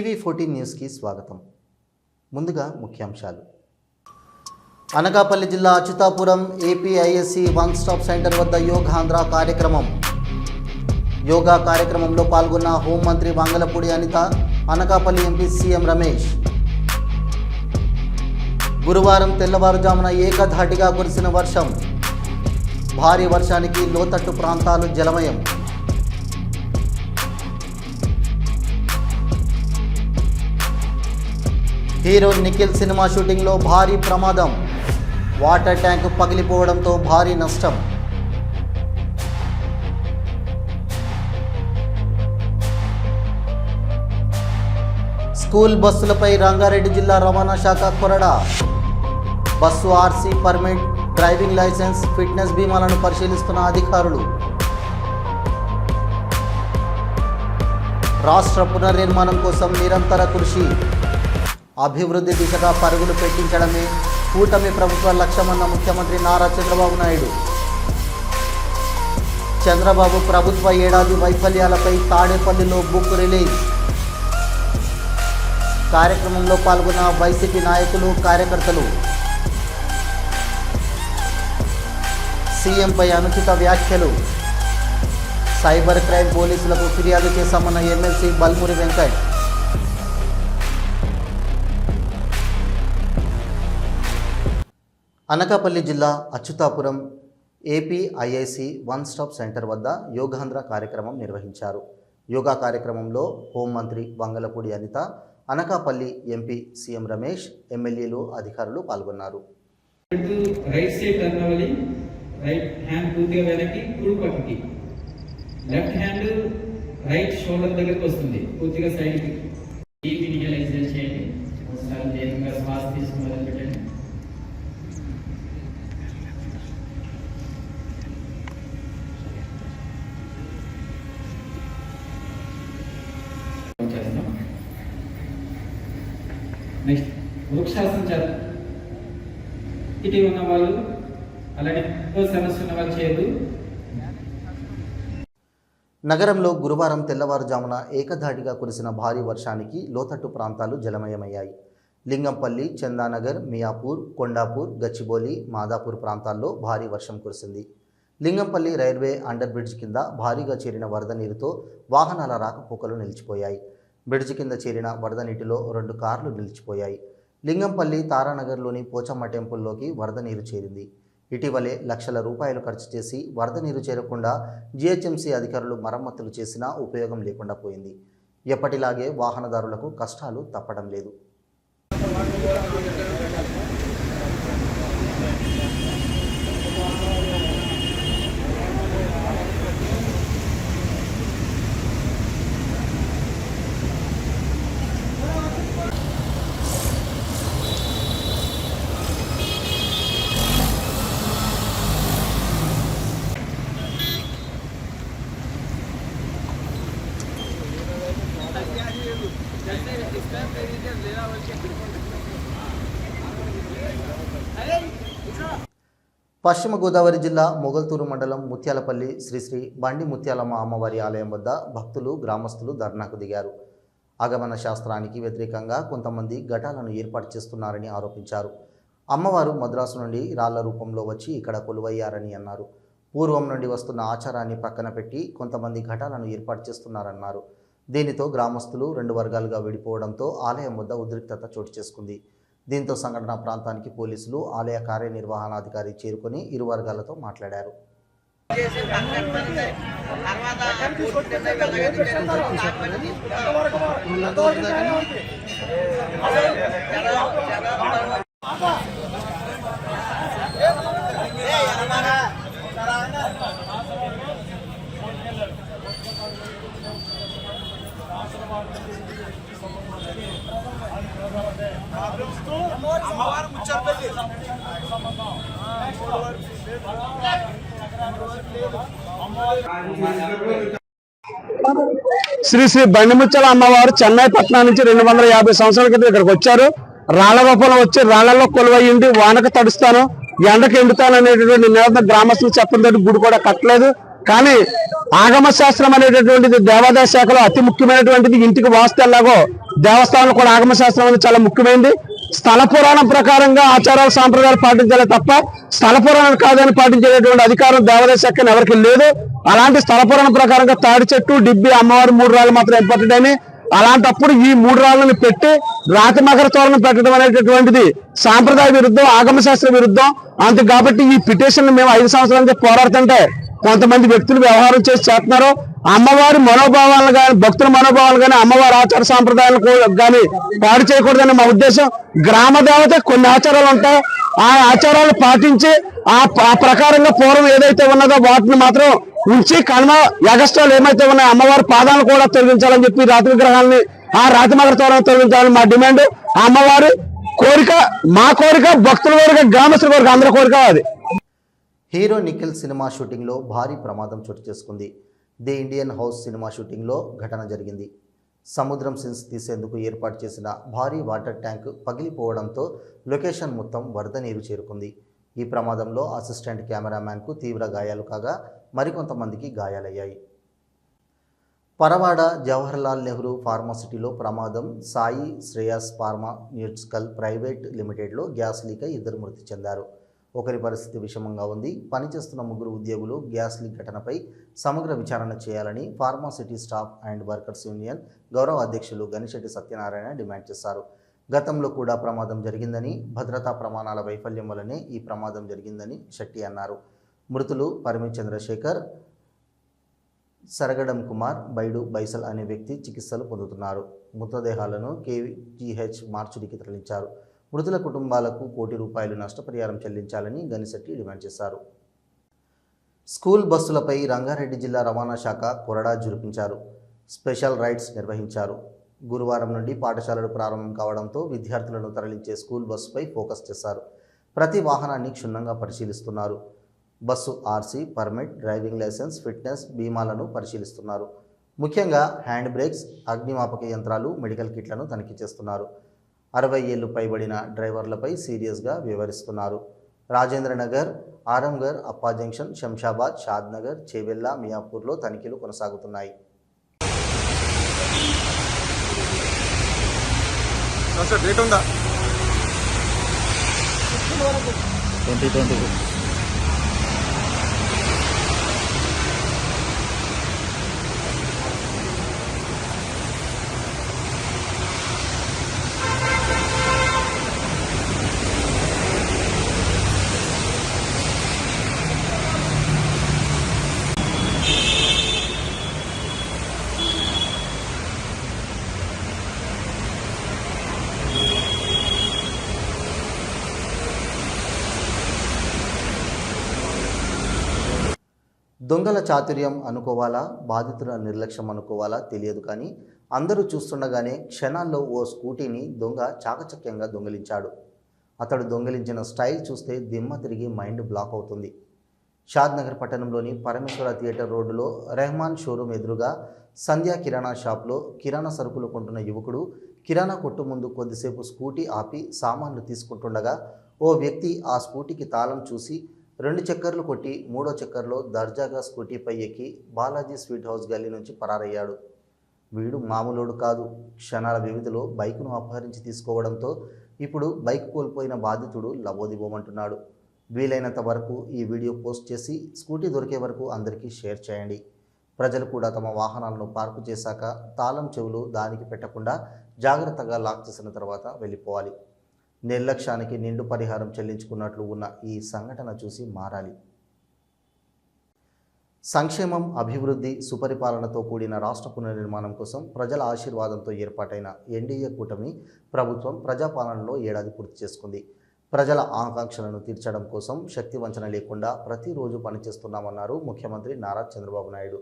టీవీ14 న్యూస్కి స్వాగతం. ముందుగా ముఖ్యాంశాలు. అనకాపల్లి జిల్లా Achyutapuram APIIC one stop centre వద్ద యోగాంధ్ర కార్యక్రమం. యోగా కార్యక్రమంలో పాల్గొన్న హోంమంత్రి వంగలపూడి అనిత, అనకాపల్లి ఎంపీ సీఎం రమేష్. గురువారం తెల్లవారుజామున ఏకధాటిగా కురిసిన వర్షం. భారీ వర్షానికి లోతట్టు ప్రాంతాలు జలమయం. హీరో నిఖిల్ సినిమా షూటింగ్లో భారీ ప్రమాదం. వాటర్ ట్యాంక్ పగిలిపోవడంతో భారీ నష్టం. స్కూల్ బస్సులపై రంగారెడ్డి జిల్లా రవాణా శాఖ కొరడా. Bus RC, permit, driving licence, fitness బీమాలను పరిశీలిస్తున్న అధికారులు. రాష్ట్ర పునర్నిర్మాణం కోసం నిరంతర కృషి. అభివృద్ధి దిశగా పరుగులు పెట్టించడమే కూటమి ప్రభుత్వ లక్ష్యమన్న ముఖ్యమంత్రి నారా చంద్రబాబు నాయుడు. చంద్రబాబు ప్రభుత్వ ఏడాది వైఫల్యాలపై తాడేపల్లిలో బుక్ రిలీజ్. కార్యక్రమంలో పాల్గొన్న వైసీపీ నాయకులు, కార్యకర్తలు. సీఎంపై అనుచిత వ్యాఖ్యలు. సైబర్ క్రైమ్ పోలీసులకు ఫిర్యాదు చేశామన్న ఎమ్మెల్సీ బల్మూరి వెంకట్. అనకాపల్లి జిల్లా Achyutapuram APIIC one stop centre వద్ద యోగాంధ్ర కార్యక్రమం నిర్వహించారు. యోగా కార్యక్రమంలో హోంమంత్రి వంగలపూడి అనిత, అనకాపల్లి ఎంపీ సీఎం రమేష్, ఎమ్మెల్యేలు, అధికారులు పాల్గొన్నారు. రైట్ సైడ్ టర్న్ అవ్వాలి. రైట్ హ్యాండ్ పూర్తిగా వెనక్కి, కుడి పక్కకి. లెఫ్ట్ హ్యాండ్ రైట్ షోల్డర్ దగ్గరికి వస్తుంది, పూర్తిగా సైడ్కి. డీప్ ఇనిషియలైజేషన్ చేయండి. ఒకసారి దీర్ఘంగా శ్వాస తీసుకుని మొదలు పెట్టండి. నెక్స్ట్ వృక్షాసనం చేద్దాం. ఇటు ఉన్న వాళ్ళు, అలాగే సమస్య ఉన్న వాళ్ళు చేయదు. నగరంలో గురువారం తెల్లవారుజామున ఏకధాటిగా కురిసిన భారీ వర్షానికి లోతట్టు ప్రాంతాలు జలమయమయ్యాయి. లింగంపల్లి, చందానగర్, మియాపూర్, కొండాపూర్, గచ్చిబౌలి, మాదాపూర్ ప్రాంతాల్లో భారీ వర్షం కురిసింది. లింగంపల్లి రైల్వే అండర్ బ్రిడ్జ్ కింద భారీగా చేరిన వరద నీరుతో వాహనాల రాకపోకలు నిలిచిపోయాయి. బ్రిడ్జి కింద చేరిన వరద నీటిలో 2 కార్లు నిలిచిపోయాయి. లింగంపల్లి తారానగర్లోని పోచమ్మ టెంపుల్లోకి వరద నీరు చేరింది. ఇటీవలే లక్షల రూపాయలు ఖర్చు చేసి వరద నీరు చేరకుండా జీహెచ్ఎంసీ అధికారులు మరమ్మతులు చేసినా ఉపయోగం లేకుండా పోయింది. ఎప్పటిలాగే వాహనదారులకు కష్టాలు తప్పడం లేదు. పశ్చిమ గోదావరి జిల్లా మొగల్తూరు మండలం ముత్యాలపల్లి శ్రీ బండి ముత్యాలమ్మ అమ్మవారి ఆలయం వద్ద భక్తులు, గ్రామస్తులు ధర్నాకు దిగారు. ఆగమన శాస్త్రానికి వ్యతిరేకంగా కొంతమంది ఘటాలను ఏర్పాటు చేస్తున్నారని ఆరోపించారు. అమ్మవారు మద్రాసు నుండి రాళ్ల రూపంలో వచ్చి ఇక్కడ కొలువయ్యారని అన్నారు. పూర్వం నుండి వస్తున్న ఆచారాన్ని పక్కన పెట్టి కొంతమంది ఘటాలను ఏర్పాటు చేస్తున్నారన్నారు. దీనితో గ్రామస్తులు 2 వర్గాలుగా విడిపోవడంతో ఆలయం వద్ద ఉద్రిక్తత చోటు చేసుకుంది. దీంతో సంఘటనా ప్రాంతానికి పోలీసులు, ఆలయ కార్యనిర్వహణాధికారి చేరుకొని ఇరు వర్గాలతో మాట్లాడారు. శ్రీ శ్రీ బండిముత్యాల అమ్మవారు చెన్నై పట్టణం నుంచి 250 సంవత్సరాల క్రితం ఇక్కడికి వచ్చారు. రాళ్ల రూపంలో వచ్చి రాళ్లలో కొలువయ్యింది. వానకు తడుస్తాను, ఎండకు ఎండుతాను అనేటువంటి నినాదం గ్రామస్తులు చెప్పడంతో గుడి కూడా కట్టలేదు. కానీ ఆగమ శాస్త్రం అనేటటువంటిది దేవాదాయ శాఖలో అతి ముఖ్యమైనటువంటిది. ఇంటికి వాస్తు ఎలాగో దేవస్థానంలో కూడా ఆగమ శాస్త్రం అనేది చాలా ముఖ్యమైనది. స్థల పురాణం ప్రకారంగా ఆచారాలు సాంప్రదాయాలు పాటించాలి తప్ప స్థల పురాణం కాదని పాటించేటటువంటి అధికారం దేవాదాయ శాఖ ఎవరికి లేదు. అలాంటి స్థల పురాణం ప్రకారంగా తాడి చెట్టు, డిబ్బి, అమ్మవారు 3 రాళ్ళు మాత్రం ఇంపార్టెంట్ అని, అలాంటప్పుడు ఈ 3 రాళ్ళని పెట్టి రాతి మకర తోరణం పెట్టడం అనేటటువంటిది సాంప్రదాయ విరుద్ధం, ఆగమ శాస్త్ర విరుద్ధం. అంతే కాబట్టి ఈ పిటిషన్ మేము 5 సంవత్సరాల నుంచి పోరాడుతుంటే కొంతమంది వ్యక్తులు వ్యవహారం చేసి చేస్తున్నారు. అమ్మవారి మనోభావాలను కానీ, భక్తుల మనోభావాలు కానీ, అమ్మవారి ఆచార సాంప్రదాయాలను కానీ పాడు చేయకూడదని మా ఉద్దేశం. గ్రామ దేవత కొన్ని ఆచారాలు ఉంటాయి, ఆ ఆచారాలు పాటించి ఆ ప్రకారంగా పూర్వం ఏదైతే ఉన్నదో వాటిని మాత్రం ఉంచి కనుమ యగస్టాలు ఏమైతే ఉన్నాయో అమ్మవారి పాదాలను కూడా తొలగించాలని చెప్పి రాతి విగ్రహాలని ఆ రాతి మగర తోరణం తొలగించాలని మా డిమాండ్. అమ్మవారి కోరిక, మా కోరిక, భక్తుల కోరిక, గ్రామస్తుల కోరిక, అందరి కోరిక అది. హీరో నిఖిల్ సినిమా షూటింగ్లో భారీ ప్రమాదం చోటు చేసుకుంది. ది ఇండియన్ హౌస్ సినిమా షూటింగ్లో ఘటన జరిగింది. సముద్రం సీన్స్ తీసేందుకు ఏర్పాటు చేసిన భారీ వాటర్ ట్యాంక్ పగిలిపోవడంతో లొకేషన్ మొత్తం వరద నీరు చేరుకుంది. ఈ ప్రమాదంలో అసిస్టెంట్ కెమెరామ్యాన్కు తీవ్ర గాయాలు కాగా మరికొంతమందికి గాయాలయ్యాయి. పరవాడ జవహర్లాల్ నెహ్రూ ఫార్మాసిటీలో ప్రమాదం. సాయి శ్రేయస్ ఫార్మా న్యూట్రికల్ ప్రైవేట్ లిమిటెడ్లో గ్యాస్ లీక్ అయి 2 మృతి చెందారు. ఒకరి పరిస్థితి విషమంగా ఉంది. పనిచేస్తున్న 3 ఉద్యోగులు గ్యాస్ లీక్ ఘటనపై సమగ్ర విచారణ చేయాలని pharma city staff and workers union గౌరవ అధ్యక్షులు గనిశెట్టి సత్యనారాయణ డిమాండ్ చేశారు. గతంలో కూడా ప్రమాదం జరిగిందని, భద్రతా ప్రమాణాల వైఫల్యం వల్లనే ఈ ప్రమాదం జరిగిందని శెట్టి అన్నారు. మృతులు పరిమి చంద్రశేఖర్, సరగడం కుమార్, బైడు బైసల్ అనే వ్యక్తి చికిత్సలు పొందుతున్నారు. మృతదేహాలను KGH మార్చురికి తరలించారు. మృతుల కుటుంబాలకు ₹1 కోటి నష్టపరిహారం చెల్లించాలని గనిశెట్టి డిమాండ్ చేశారు. స్కూల్ బస్సులపై రంగారెడ్డి జిల్లా రవాణా శాఖ కొరడా జురిపించారు. స్పెషల్ రైడ్స్ నిర్వహించారు. గురువారం నుండి పాఠశాలలు ప్రారంభం కావడంతో విద్యార్థులను తరలించే స్కూల్ బస్సుపై ఫోకస్ చేశారు. ప్రతి వాహనాన్ని క్షుణ్ణంగా పరిశీలిస్తున్నారు. Bus RC, permit, driving licence, fitness, బీమాలను పరిశీలిస్తున్నారు. ముఖ్యంగా హ్యాండ్ బ్రేక్స్, అగ్నిమాపక యంత్రాలు, మెడికల్ కిట్లను తనిఖీ చేస్తున్నారు. 60 ఏళ్లు పైబడిన డ్రైవర్లపై సీరియస్గా వ్యవహరిస్తున్నారు. రాజేంద్రనగర్, ఆరంగర్, అప్పా జంక్షన్, శంషాబాద్, షాద్నగర్, చేవెళ్ళ, మియాపూర్లో తనిఖీలు కొనసాగుతున్నాయి. డేట్ ఉందా? 2020. దొంగల చాతుర్యం అనుకోవాలా, బాధితుల నిర్లక్ష్యం అనుకోవాలా తెలియదు, కానీ అందరూ చూస్తుండగానే క్షణాల్లో ఓ స్కూటీని దొంగ చాకచక్యంగా దొంగిలించాడు. అతడు దొంగిలించిన స్టైల్ చూస్తే దిమ్మ తిరిగి మైండ్ బ్లాక్ అవుతుంది. షాద్నగర్ పట్టణంలోని పరమేశ్వర థియేటర్ రోడ్డులో రెహమాన్ షోరూమ్ ఎదురుగా సంధ్యా కిరాణా షాప్లో కిరాణా సరుకులు కొంటున్న యువకుడు కిరాణా కొట్టు ముందు కొద్దిసేపు స్కూటీ ఆపి సామాన్లు తీసుకుంటుండగా ఓ వ్యక్తి ఆ స్కూటీకి తాళం చూసి 2 చక్కర్లు కొట్టి 3వ చక్కర్లో దర్జాగా స్కూటీపై ఎక్కి బాలాజీ స్వీట్ హౌస్ గల్లీ నుంచి పరారయ్యాడు. వీడు మామూలుడు కాదు. క్షణాల వ్యవధిలో బైక్ను అపహరించి తీసుకోవడంతో ఇప్పుడు బైక్ కోల్పోయిన బాధితుడు లబోదిబోమంటున్నాడు. వీలైనంత వరకు ఈ వీడియో పోస్ట్ చేసి స్కూటీ దొరికే వరకు అందరికీ షేర్ చేయండి. ప్రజలు కూడా తమ వాహనాలను పార్కు చేశాక తాళం చెవులు దానికి పెట్టకుండా జాగ్రత్తగా లాక్ చేసిన తర్వాత వెళ్ళిపోవాలి. నిర్లక్ష్యానికి నిండు పరిహారం చెల్లించుకున్నట్లు ఉన్న ఈ సంఘటన చూసి మారాలి. సంక్షేమం, అభివృద్ధి, సుపరిపాలనతో కూడిన రాష్ట్ర పునర్నిర్మాణం కోసం ప్రజల ఆశీర్వాదంతో ఏర్పాటైన ఎన్డీఏ కూటమి ప్రభుత్వం ప్రజాపాలనలో ఏడాది పూర్తి చేసుకుంది. ప్రజల ఆకాంక్షలను తీర్చడం కోసం శక్తి వంచన లేకుండా ప్రతిరోజు పనిచేస్తున్నామన్నారు ముఖ్యమంత్రి నారా చంద్రబాబు నాయుడు.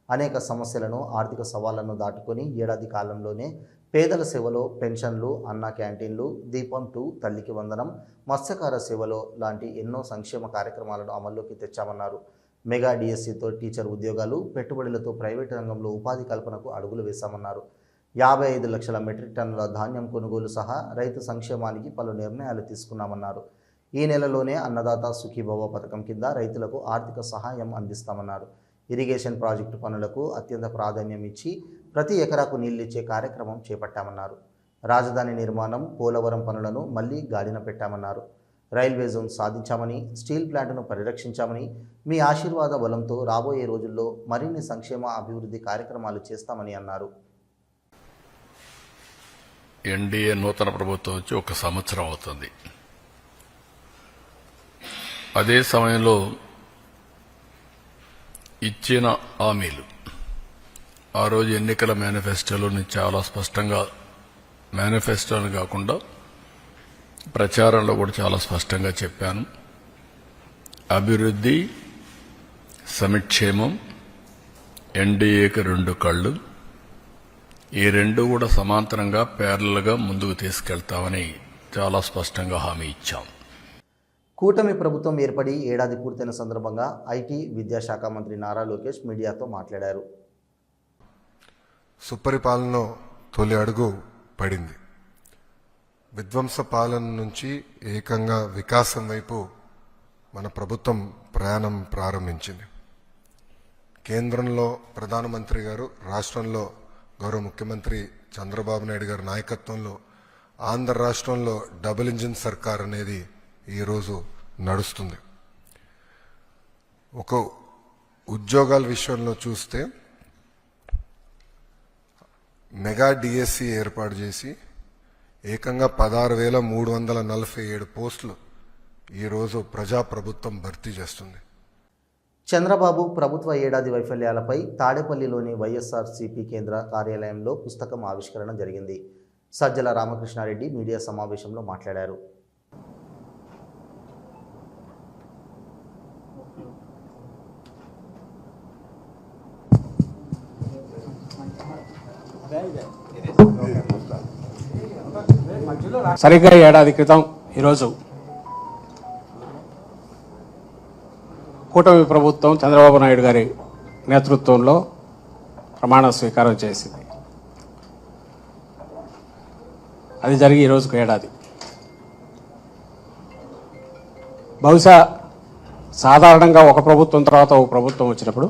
అనేక సమస్యలను, ఆర్థిక సవాళ్లను దాటుకొని ఏడాది కాలంలోనే పేదల సేవలో పెన్షన్లు, అన్న క్యాంటీన్లు, దీపం 2, తల్లికి వందనం, మత్స్యకార సేవలో లాంటి ఎన్నో సంక్షేమ కార్యక్రమాలను అమల్లోకి తెచ్చామన్నారు. మెగా డిఎస్సితో టీచర్ ఉద్యోగాలు, పెట్టుబడులతో ప్రైవేటు రంగంలో ఉపాధి కల్పనకు అడుగులు వేశామన్నారు. 55 లక్షల మెట్రిక్ టన్నుల ధాన్యం కొనుగోలు సహా రైతు సంక్షేమానికి పలు నిర్ణయాలు తీసుకున్నామన్నారు. ఈ నెలలోనే అన్నదాత సుఖీభవ పథకం కింద రైతులకు ఆర్థిక సహాయం అందిస్తామన్నారు. ఇరిగేషన్ ప్రాజెక్టు పనులకు అత్యంత ప్రాధాన్యం ఇచ్చి ప్రతి ఎకరాకు నీళ్లిచ్చే కార్యక్రమం చేపట్టామన్నారు. రాజధాని నిర్మాణం, పోలవరం పనులను మళ్లీ గాడిన పెట్టామన్నారు. రైల్వే జోన్ సాధించామని, స్టీల్ ప్లాంట్ను పరిరక్షించామని, మీ ఆశీర్వాద బలంతో రాబోయే రోజుల్లో మరిన్ని సంక్షేమ అభివృద్ధి కార్యక్రమాలు చేస్తామని అన్నారు. ఎన్డీఏ నూతన ప్రభుత్వం వచ్చి 1 సంవత్సరం అవుతుంది. అదే సమయంలో ఇచ్చిన హామీలు ఆ రోజు ఎన్నికల మేనిఫెస్టోలోని చాలా స్పష్టంగా, మేనిఫెస్టోని కాకుండా ప్రచారంలో కూడా చాలా స్పష్టంగా చెప్పాను. అభివృద్ధి, సంక్షేమం, ఎన్డీఏకి 2 కళ్ళు, ఈ 2 కూడా సమాంతరంగా ప్యారలల్గా ముందుకు తీసుకెళ్తామని చాలా స్పష్టంగా హామీ ఇచ్చాం. కూటమి ప్రభుత్వం ఏర్పడి ఏడాది పూర్తయిన సందర్భంగా ఐటీ విద్యాశాఖ మంత్రి నారా లోకేష్ మీడియాతో మాట్లాడారు. సుపరిపాలన తొలి అడుగు పడింది. విధ్వంస పాలన నుంచి ఏకంగా వికాసం వైపు మన ప్రభుత్వం ప్రయాణం ప్రారంభించింది. కేంద్రంలో ప్రధానమంత్రి గారు, రాష్ట్రంలో గౌరవ ముఖ్యమంత్రి చంద్రబాబు నాయుడు గారి నాయకత్వంలో ఆంధ్ర రాష్ట్రంలో డబుల్ ఇంజిన్ సర్కార్ అనేది ఈరోజు నడుస్తుంది. ఒక ఉద్యోగాల విషయంలో చూస్తే మెగా డిఎస్సి ఏర్పాటు చేసి ఏకంగా 16,347 పోస్టులు ఈరోజు ప్రజాప్రభుత్వం భర్తీ చేస్తుంది. చంద్రబాబు ప్రభుత్వ ఏడాది వైఫల్యాలపై తాడేపల్లిలోని వైఎస్ఆర్సీపీ కేంద్ర కార్యాలయంలో పుస్తకం ఆవిష్కరణ జరిగింది. సజ్జల రామకృష్ణారెడ్డి మీడియా సమావేశంలో మాట్లాడారు. సరిగ్గా ఏడాది క్రితం ఈరోజు కూటమి ప్రభుత్వం చంద్రబాబు నాయుడు గారి నేతృత్వంలో ప్రమాణ స్వీకారం చేసింది. అది జరిగి ఈరోజుకు ఏడాది. బహుశా సాధారణంగా ఒక ప్రభుత్వం తర్వాత ఒక ప్రభుత్వం వచ్చినప్పుడు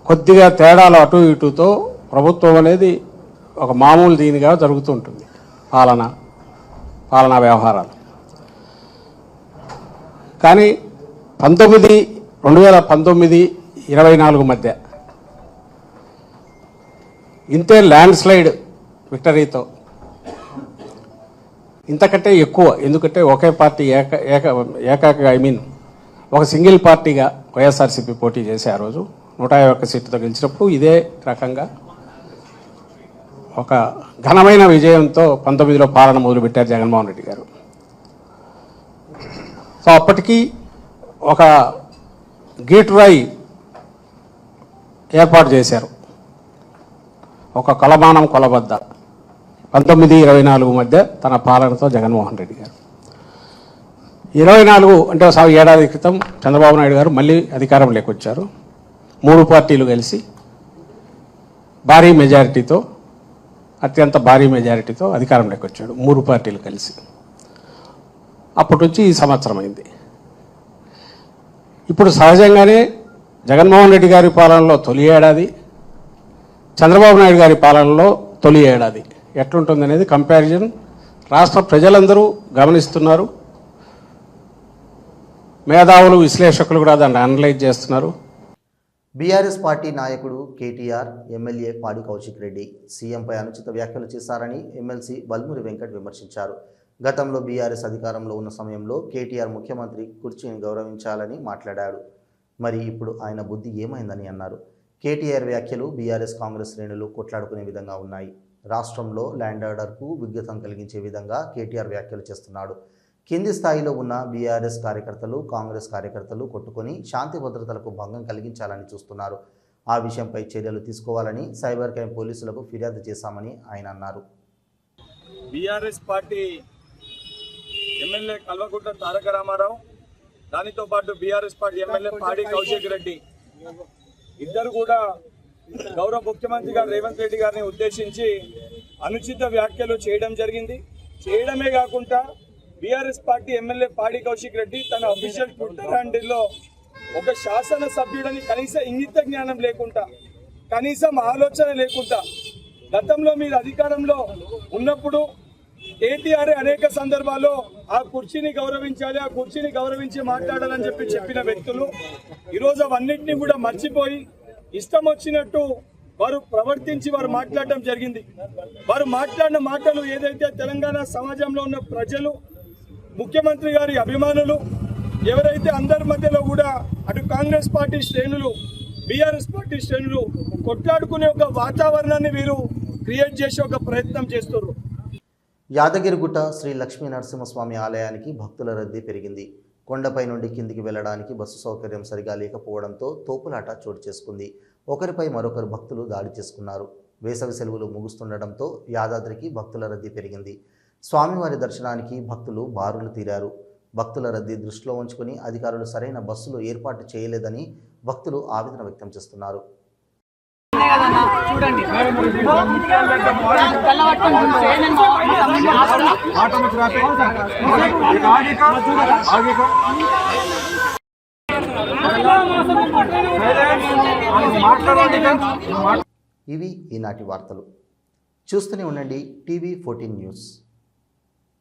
కొద్దిగా తేడాలు అటు ఇటుతో ప్రభుత్వం అనేది ఒక మామూలు దీనిగా జరుగుతూ ఉంటుంది. పాలనా వ్యవహారాలు. కానీ 2019-24 మధ్య ఇంతే ల్యాండ్ స్లైడ్ విక్టరీతో ఇంతకంటే ఎక్కువ, ఎందుకంటే ఒకే పార్టీ ఒక సింగిల్ పార్టీగా వైఎస్ఆర్సీపీ పోటీ చేసి ఆ రోజు 151 సీట్లతో గెలిచినప్పుడు ఇదే రకంగా ఒక ఘనమైన విజయంతో 19లో పాలన మొదలుపెట్టారు జగన్మోహన్ రెడ్డి గారు. సో అప్పటికి ఒక గీటురాయి ఏర్పాటు చేశారు, ఒక కొలమానం కొలబద్ద 19-24 మధ్య తన పాలనతో జగన్మోహన్ రెడ్డి గారు. 24 అంటే ఏడాది క్రితం చంద్రబాబు నాయుడు గారు మళ్ళీ అధికారంలోకి వచ్చారు. 3 పార్టీలు కలిసి భారీ మెజారిటీతో, అత్యంత భారీ మెజారిటీతో అధికారంలోకి వచ్చాడు. 3 పార్టీలు కలిసి. అప్పటి నుంచి ఈ సంవత్సరం అయింది. ఇప్పుడు సహజంగానే జగన్మోహన్ రెడ్డి గారి పాలనలో తొలి ఏడాది, చంద్రబాబు నాయుడు గారి పాలనలో తొలి ఏడాది ఎట్లుంటుందనేది కంపారిజన్ రాష్ట్ర ప్రజలందరూ గమనిస్తున్నారు. మేధావులు, విశ్లేషకులు కూడా దాన్ని అనలైజ్ చేస్తున్నారు. బీఆర్ఎస్ పార్టీ నాయకుడు కేటీఆర్ ఎమ్మెల్యే పాడి కౌశిక్ రెడ్డి సీఎంపై అనుచిత వ్యాఖ్యలు చేశారని ఎమ్మెల్సీ బల్మూరి వెంకట్ విమర్శించారు. గతంలో బీఆర్ఎస్ అధికారంలో ఉన్న సమయంలో కేటీఆర్ ముఖ్యమంత్రి కుర్చీని గౌరవించాలని మాట్లాడాడు. మరి ఇప్పుడు ఆయన బుద్ధి ఏమైందని అన్నారు. కేటీఆర్ వ్యాఖ్యలు బీఆర్ఎస్ కాంగ్రెస్ శ్రేణులు కొట్లాడుకునే విధంగా ఉన్నాయి. రాష్ట్రంలో ల్యాండ్ ఆర్డర్కు విఘాతం కలిగించే విధంగా కేటీఆర్ వ్యాఖ్యలు చేస్తున్నాడు. కింది స్థాయిలో ఉన్న బీఆర్ఎస్ కార్యకర్తలు, కాంగ్రెస్ కార్యకర్తలు కొట్టుకొని శాంతి భద్రతలకు భంగం కలిగించాలని చూస్తున్నారు. ఆ విషయంపై చర్యలు తీసుకోవాలని సైబర్ క్రైమ్ పోలీసులకు ఫిర్యాదు చేశామని ఆయన అన్నారు. BRS party MLA Kalvakuntla Taraka Ramarao, దానితో పాటు బీఆర్ఎస్ పార్టీ ఎమ్మెల్యే పాడి కౌశిక్ రెడ్డి ఇద్దరు కూడా గౌరవ ముఖ్యమంత్రి గారు రేవంత్ రెడ్డి గారిని ఉద్దేశించి అనుచిత వ్యాఖ్యలు చేయడం జరిగింది. చేయడమే కాకుండా బీఆర్ఎస్ పార్టీ ఎమ్మెల్యే పాడి కౌశిక్ రెడ్డి తన అఫీషియల్ ట్విట్టర్ హ్యాండిల్లో ఒక శాసన సభ్యుడని కనీస ఇంగిత జ్ఞానం లేకుండా, కనీసం ఆలోచన లేకుండా, గతంలో మీరు అధికారంలో ఉన్నప్పుడు కేటీఆర్ అనేక సందర్భాల్లో ఆ కుర్చీని గౌరవించాలి, ఆ కుర్చీని గౌరవించి మాట్లాడాలని చెప్పిన వ్యక్తులు ఈరోజు అవన్నింటినీ కూడా మర్చిపోయి ఇష్టం వచ్చినట్టు వారు ప్రవర్తించి వారు మాట్లాడడం జరిగింది. వారు మాట్లాడిన మాటలు ఏదైతే తెలంగాణ సమాజంలో ఉన్న ప్రజలు, ముఖ్యమంత్రి గారి అభిమానులు, ఎవరైతే అందరి మధ్యలో కూడా అటు కాంగ్రెస్ పార్టీ శ్రేణులు, బీఆర్ఎస్ పార్టీ శ్రేణులు కొట్లాడుకునే ఒక వాతావరణాన్ని వీరు క్రియేట్ చేసే ఒక ప్రయత్నం చేస్తున్నారు. యాదగిరిగుట్ట శ్రీ లక్ష్మీ నరసింహస్వామి ఆలయానికి భక్తుల రద్దీ పెరిగింది. కొండపై నుండి కిందికి వెళ్లడానికి బస్సు సౌకర్యం సరిగా లేకపోవడంతో తోపులాట చోటు చేసుకుంది. ఒకరిపై మరొకరు భక్తులు దాడి చేసుకున్నారు. వేసవి సెలవులు ముగుస్తుండటంతో యాదాద్రికి భక్తుల రద్దీ పెరిగింది. స్వామివారి దర్శనానికి భక్తులు బారులు తీరారు. భక్తుల రద్దీ దృష్టిలో ఉంచుకుని అధికారులు సరైన బస్సులు ఏర్పాటు చేయలేదని భక్తులు ఆవేదన వ్యక్తం చేస్తున్నారు. ఇవి ఈనాటి వార్తలు. చూస్తూనే ఉండండి టీవీ 14 న్యూస్.